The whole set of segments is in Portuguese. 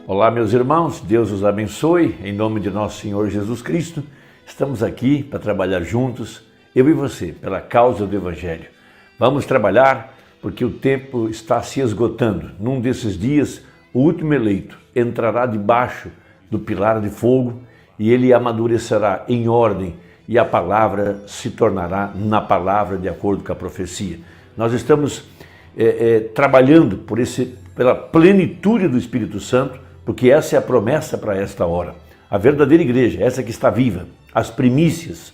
Olá, meus irmãos, Deus os abençoe, em nome de nosso Senhor Jesus Cristo. Estamos aqui para trabalhar juntos, eu e você, pela causa do Evangelho. Vamos trabalhar porque o tempo está se esgotando. Num desses dias, o último eleito entrará debaixo do pilar de fogo e ele amadurecerá em ordem e a palavra se tornará na palavra de acordo com a profecia. Nós estamos trabalhando pela plenitude do Espírito Santo, porque essa é a promessa para esta hora. A verdadeira igreja, essa que está viva, as primícias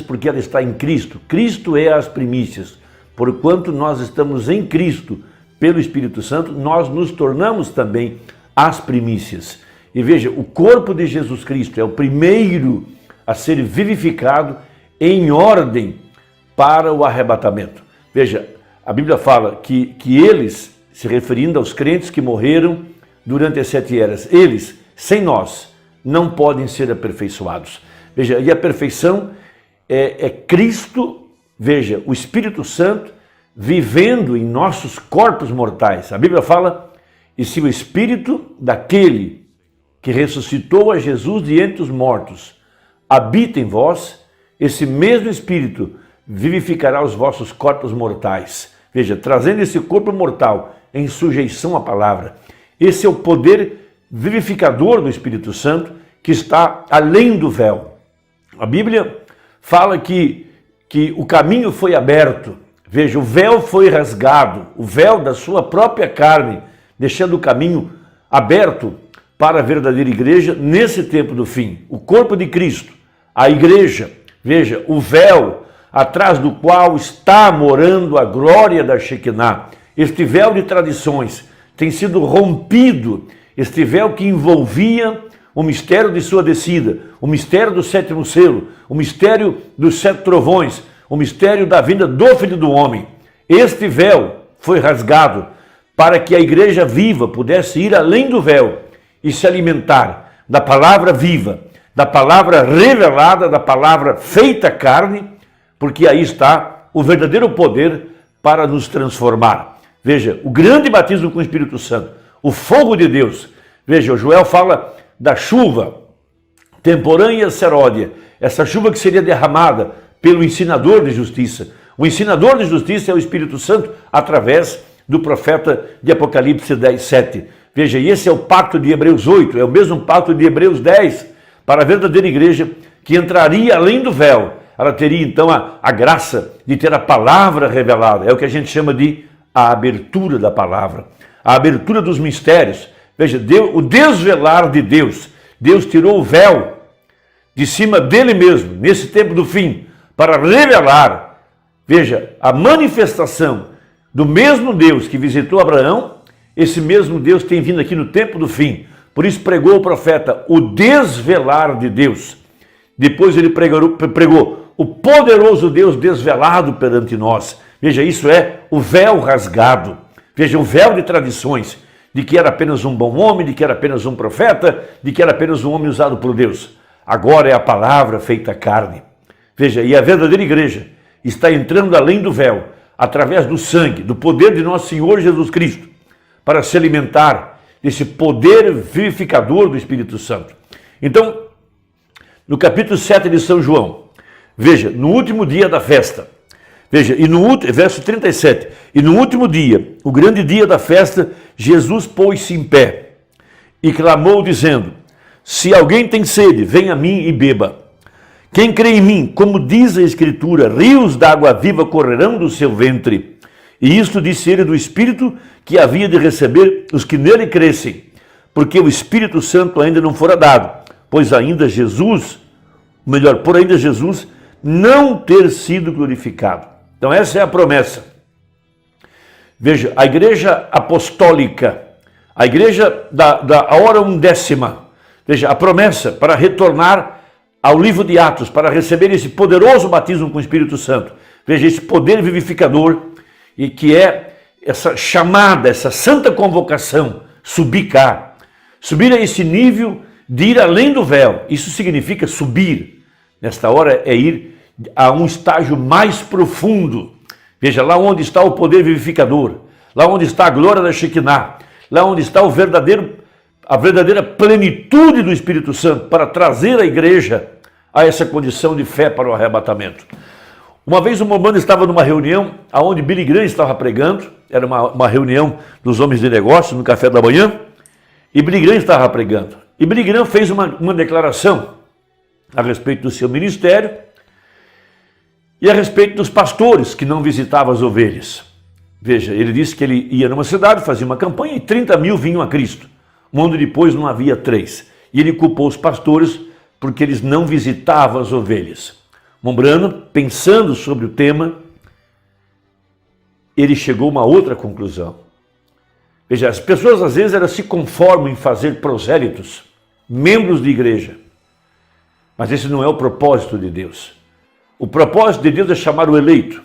porque ela está em Cristo. Cristo é as primícias. Porquanto nós estamos em Cristo, pelo Espírito Santo, nós nos tornamos também as primícias. E veja, o corpo de Jesus Cristo é o primeiro a ser vivificado em ordem para o arrebatamento. Veja, a Bíblia fala que eles, se referindo aos crentes que morreram durante as 7 eras, eles, sem nós, não podem ser aperfeiçoados. Veja, e a perfeição é Cristo, veja, o Espírito Santo vivendo em nossos corpos mortais. A Bíblia fala, e se o Espírito daquele que ressuscitou a Jesus de entre os mortos habita em vós, esse mesmo Espírito vivificará os vossos corpos mortais. Veja, trazendo esse corpo mortal em sujeição à palavra. Esse é o poder vivificador do Espírito Santo que está além do véu. A Bíblia fala que o caminho foi aberto. Veja, o véu foi rasgado, o véu da sua própria carne, deixando o caminho aberto para a verdadeira igreja nesse tempo do fim. O corpo de Cristo, a igreja, veja, o véu atrás do qual está morando a glória da Shekinah. Este véu de tradições tem sido rompido, este véu que envolvia o mistério de sua descida, o mistério do 7º selo, o mistério dos 7 trovões, o mistério da vinda do Filho do Homem. Este véu foi rasgado para que a igreja viva pudesse ir além do véu e se alimentar da palavra viva, da palavra revelada, da palavra feita carne, porque aí está o verdadeiro poder para nos transformar. Veja, o grande batismo com o Espírito Santo, o fogo de Deus. Veja, o Joel fala da chuva temporânea seródia, essa chuva que seria derramada pelo ensinador de justiça. O ensinador de justiça é o Espírito Santo através do profeta de Apocalipse 10:7. Veja, e esse é o pacto de Hebreus 8, é o mesmo pacto de Hebreus 10, para a verdadeira igreja que entraria além do véu. Ela teria então a graça de ter a palavra revelada, é o que a gente chama de a abertura da palavra, a abertura dos mistérios. Veja, o desvelar de Deus. Deus tirou o véu de cima dele mesmo, nesse tempo do fim, para revelar, veja, a manifestação do mesmo Deus que visitou Abraão. Esse mesmo Deus tem vindo aqui no tempo do fim. Por isso pregou o profeta o desvelar de Deus. Depois ele pregou o poderoso Deus desvelado perante nós. Veja, isso é o véu rasgado. Veja, o véu de tradições, de que era apenas um bom homem, de que era apenas um profeta, de que era apenas um homem usado por Deus. Agora é a palavra feita carne. Veja, e a verdadeira igreja está entrando além do véu, através do sangue, do poder de nosso Senhor Jesus Cristo, para se alimentar desse poder vivificador do Espírito Santo. Então, no capítulo 7 de São João, veja, no último dia da festa, veja, verso 37, e no último dia, o grande dia da festa, Jesus pôs-se em pé e clamou dizendo: se alguém tem sede, venha a mim e beba. Quem crê em mim, como diz a Escritura, rios d'água viva correrão do seu ventre. E isto disse ele do Espírito que havia de receber os que nele crescem, porque o Espírito Santo ainda não fora dado, por ainda Jesus não ter sido glorificado. Então essa é a promessa. Veja, a igreja apostólica, a igreja da hora 10ª, veja, a promessa para retornar ao livro de Atos, para receber esse poderoso batismo com o Espírito Santo. Veja, esse poder vivificador, e que é essa chamada, essa santa convocação, subir cá. Subir a esse nível de ir além do véu. Isso significa subir. Nesta hora é ir a um estágio mais profundo. Veja, lá onde está o poder vivificador, lá onde está a glória da Shekinah, lá onde está a verdadeira plenitude do Espírito Santo para trazer a igreja a essa condição de fé para o arrebatamento. Uma vez o Mormon estava numa reunião onde Billy Graham estava pregando, era uma reunião dos homens de negócio no café da manhã, e Billy Graham estava pregando. E Billy Graham fez uma declaração a respeito do seu ministério e a respeito dos pastores que não visitavam as ovelhas. Veja, ele disse que ele ia numa cidade, fazia uma campanha e 30 mil vinham a Cristo. Um ano depois não havia 3. E ele culpou os pastores porque eles não visitavam as ovelhas. Mombrano, pensando sobre o tema, ele chegou a uma outra conclusão. Veja, as pessoas às vezes elas se conformam em fazer prosélitos, membros de igreja. Mas esse não é o propósito de Deus. O propósito de Deus é chamar o eleito,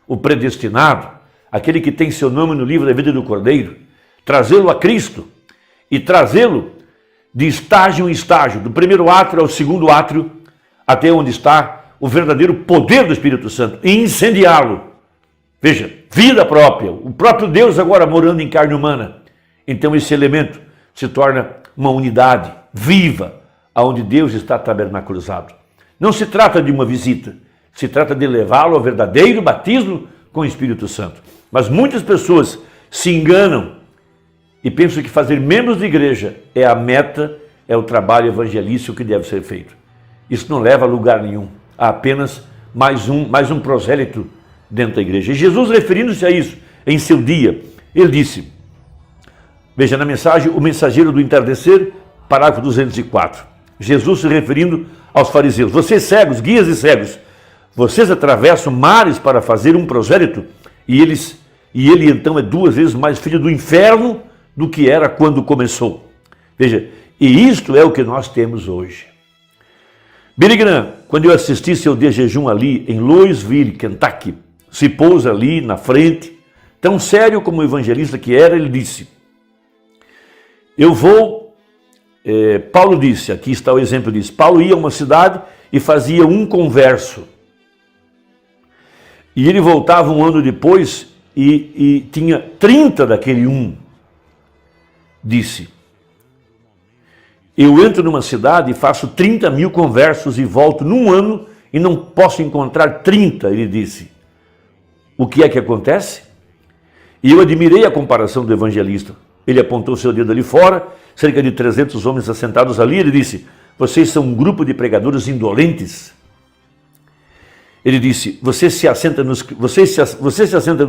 o predestinado, aquele que tem seu nome no livro da vida do Cordeiro, trazê-lo a Cristo e trazê-lo de estágio em estágio, do primeiro átrio ao segundo átrio, até onde está o verdadeiro poder do Espírito Santo, e incendiá-lo. Veja, vida própria, o próprio Deus agora morando em carne humana. Então esse elemento se torna uma unidade viva, aonde Deus está tabernaculizado. Não se trata de uma visita, se trata de levá-lo ao verdadeiro batismo com o Espírito Santo. Mas muitas pessoas se enganam e pensam que fazer membros de igreja é a meta, é o trabalho evangelístico que deve ser feito. Isso não leva a lugar nenhum. Há apenas mais um prosélito dentro da igreja. E Jesus, referindo-se a isso em seu dia, ele disse, veja na mensagem, o mensageiro do entardecer, parágrafo 204. Jesus se referindo aos fariseus. Vocês cegos, guias e cegos, vocês atravessam mares para fazer um prosélito e ele então é 2 vezes mais filho do inferno do que era quando começou. Veja, e isto é o que nós temos hoje. Billy Graham, quando eu assisti seu dia de jejum ali em Louisville, Kentucky, se pôs ali na frente, tão sério como o evangelista que era, ele disse, Paulo disse, aqui está o exemplo disso, Paulo ia a uma cidade e fazia um converso. E ele voltava um ano depois e tinha 30 daquele um. Disse, eu entro numa cidade e faço 30 mil conversos e volto num ano e não posso encontrar 30, ele disse. O que é que acontece? E eu admirei a comparação do evangelista. Ele apontou seu dedo ali fora, cerca de 300 homens assentados ali, ele disse, vocês são um grupo de pregadores indolentes. Ele disse, você se assenta no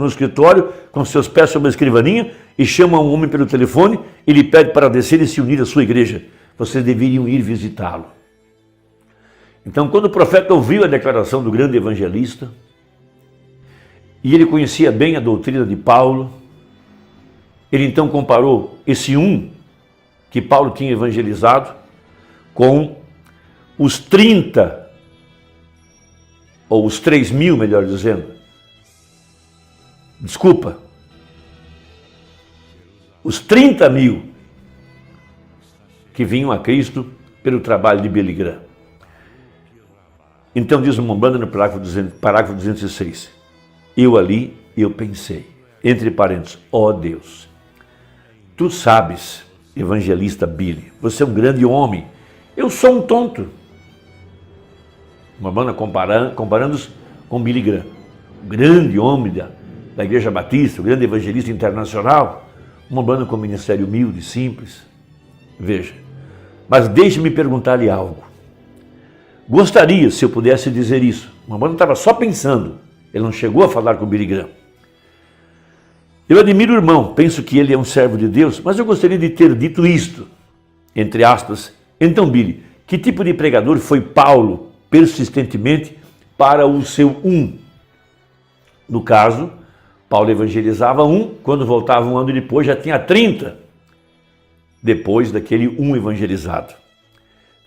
escritório com seus pés sobre a escrivaninha e chama um homem pelo telefone e lhe pede para descer e se unir à sua igreja. Vocês deveriam ir visitá-lo. Então, quando o profeta ouviu a declaração do grande evangelista, e ele conhecia bem a doutrina de Paulo, ele então comparou esse um que Paulo tinha evangelizado com os 30, ou os 3.000, melhor dizendo. Desculpa. Os 30.000 que vinham a Cristo pelo trabalho de Billy Graham. Então diz o Mombrano no parágrafo 206. Eu pensei, entre parênteses, ó Deus, tu sabes, evangelista Billy, você é um grande homem, eu sou um tonto. Mormona comparando-os com Billy Graham, o grande homem da Igreja Batista, o grande evangelista internacional, Mormona com ministério humilde, simples. Veja, mas deixe-me perguntar-lhe algo. Gostaria, se eu pudesse dizer isso, Mormona estava só pensando, ele não chegou a falar com Billy Graham. Eu admiro o irmão, penso que ele é um servo de Deus, mas eu gostaria de ter dito isto, entre aspas. Então, Billy, que tipo de pregador foi Paulo persistentemente para o seu um? No caso, Paulo evangelizava um, quando voltava um ano depois já tinha 30, depois daquele um evangelizado.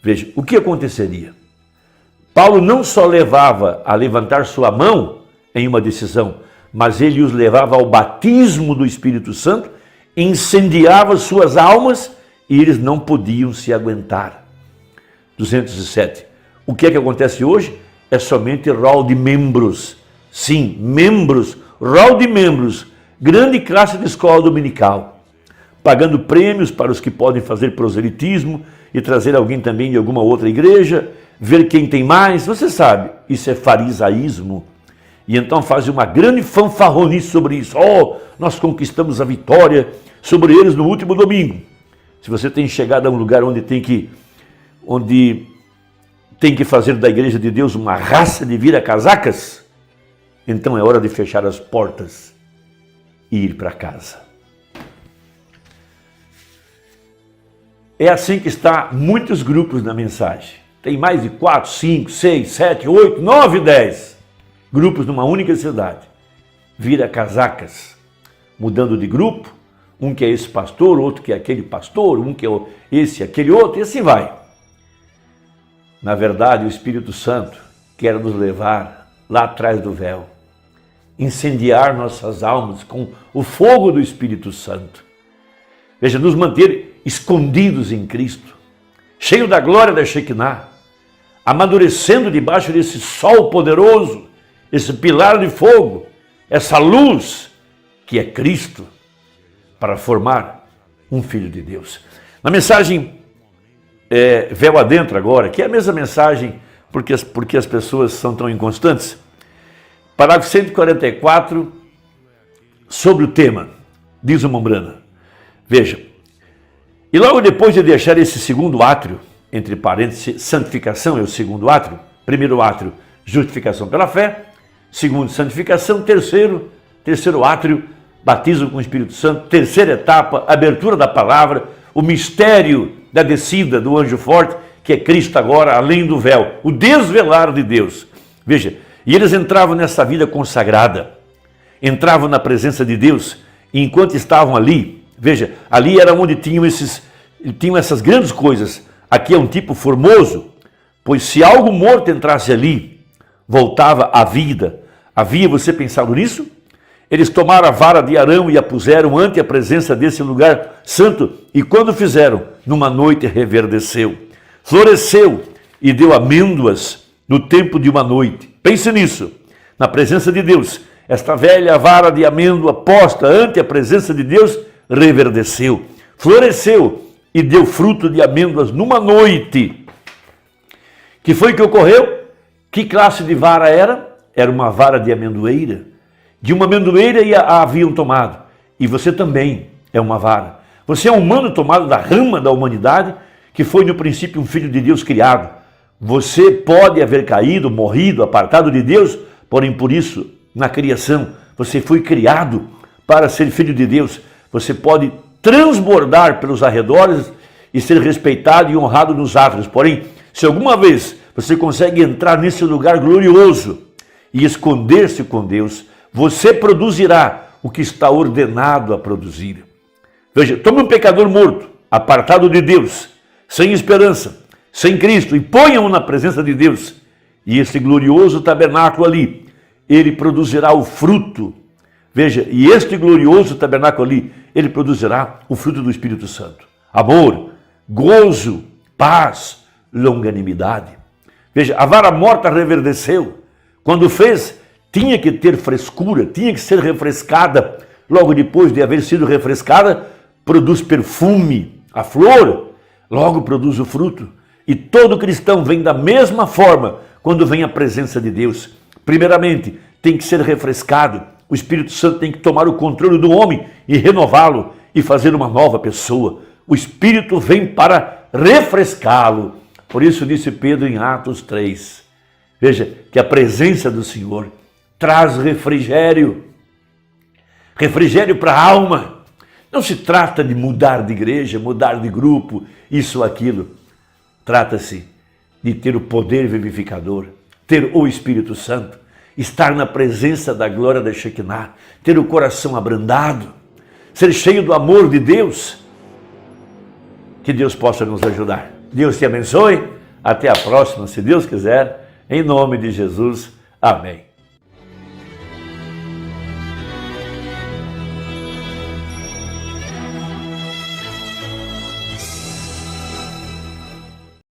Veja, o que aconteceria? Paulo não só levava a levantar sua mão em uma decisão, mas ele os levava ao batismo do Espírito Santo, incendiava suas almas e eles não podiam se aguentar. 207. O que é que acontece hoje? É somente rol de membros. Sim, membros, rol de membros, grande classe de escola dominical. pagando prêmios para os que podem fazer proselitismo e trazer alguém também de alguma outra igreja, ver quem tem mais. Você sabe, isso é farisaísmo. E então fazem uma grande fanfarronice sobre isso. Oh, nós conquistamos a vitória sobre eles no último domingo. Se você tem chegado a um lugar onde tem que fazer da igreja de Deus uma raça de vira-casacas, então é hora de fechar as portas e ir para casa. É assim que está muitos grupos na mensagem. Tem mais de 4, 5, 6, 7, 8, 9, 10 grupos numa única cidade. Vira-casacas, mudando de grupo, um que é esse pastor, outro que é aquele pastor, um que é esse, aquele outro, e assim vai. Na verdade, o Espírito Santo quer nos levar lá atrás do véu, incendiar nossas almas com o fogo do Espírito Santo. Veja, nos manter escondidos em Cristo, cheio da glória da Shekinah, amadurecendo debaixo desse sol poderoso, esse pilar de fogo, essa luz que é Cristo, para formar um filho de Deus. Na mensagem véu adentro agora, que é a mesma mensagem porque as pessoas são tão inconstantes, parágrafo 144, sobre o tema, diz o Mombrana. Veja, e logo depois de deixar esse segundo átrio, entre parênteses, santificação é o segundo átrio, primeiro átrio, justificação pela fé, segundo, santificação, terceiro átrio, batismo com o Espírito Santo, terceira etapa, abertura da palavra, o mistério da descida do anjo forte, que é Cristo agora, além do véu, o desvelar de Deus. Veja, e eles entravam nessa vida consagrada, entravam na presença de Deus, e enquanto estavam ali, veja, ali era onde tinham essas grandes coisas. Aqui é um tipo formoso, pois se algo morto entrasse ali, voltava à vida. Havia você pensado nisso? Eles tomaram a vara de Arão e a puseram ante a presença desse lugar santo, e quando fizeram, numa noite reverdeceu, floresceu e deu amêndoas no tempo de uma noite. Pense nisso, na presença de Deus. Esta velha vara de amêndoa posta ante a presença de Deus reverdeceu, floresceu e deu fruto de amêndoas numa noite. Que foi que ocorreu? Que classe de vara era? Era uma vara de amendoeira. De uma amendoeira a haviam tomado. E você também é uma vara. Você é um humano tomado da rama da humanidade, que foi no princípio um filho de Deus criado. Você pode haver caído, morrido, apartado de Deus, porém por isso, na criação, você foi criado para ser filho de Deus. Você pode transbordar pelos arredores e ser respeitado e honrado nos átrios. Porém, se alguma vez você consegue entrar nesse lugar glorioso e esconder-se com Deus, você produzirá o que está ordenado a produzir. Veja, tome um pecador morto, apartado de Deus, sem esperança, sem Cristo, e ponha-o na presença de Deus. E esse glorioso tabernáculo ali, ele produzirá o fruto. Veja, e este glorioso tabernáculo ali, ele produzirá o fruto do Espírito Santo. Amor, gozo, paz, longanimidade. Veja, a vara morta reverdeceu. Quando fez, tinha que ter frescura, tinha que ser refrescada. Logo depois de haver sido refrescada, produz perfume. A flor logo produz o fruto. E todo cristão vem da mesma forma quando vem à presença de Deus. Primeiramente, tem que ser refrescado. O Espírito Santo tem que tomar o controle do homem e renová-lo e fazer uma nova pessoa. O Espírito vem para refrescá-lo. Por isso disse Pedro em Atos 3. Veja que a presença do Senhor traz refrigério. Refrigério para a alma. Não se trata de mudar de igreja, mudar de grupo, isso ou aquilo. Trata-se de ter o poder vivificador, ter o Espírito Santo, estar na presença da glória da Shekinah, ter o coração abrandado, ser cheio do amor de Deus. Que Deus possa nos ajudar. Deus te abençoe. Até a próxima, se Deus quiser. Em nome de Jesus. Amém.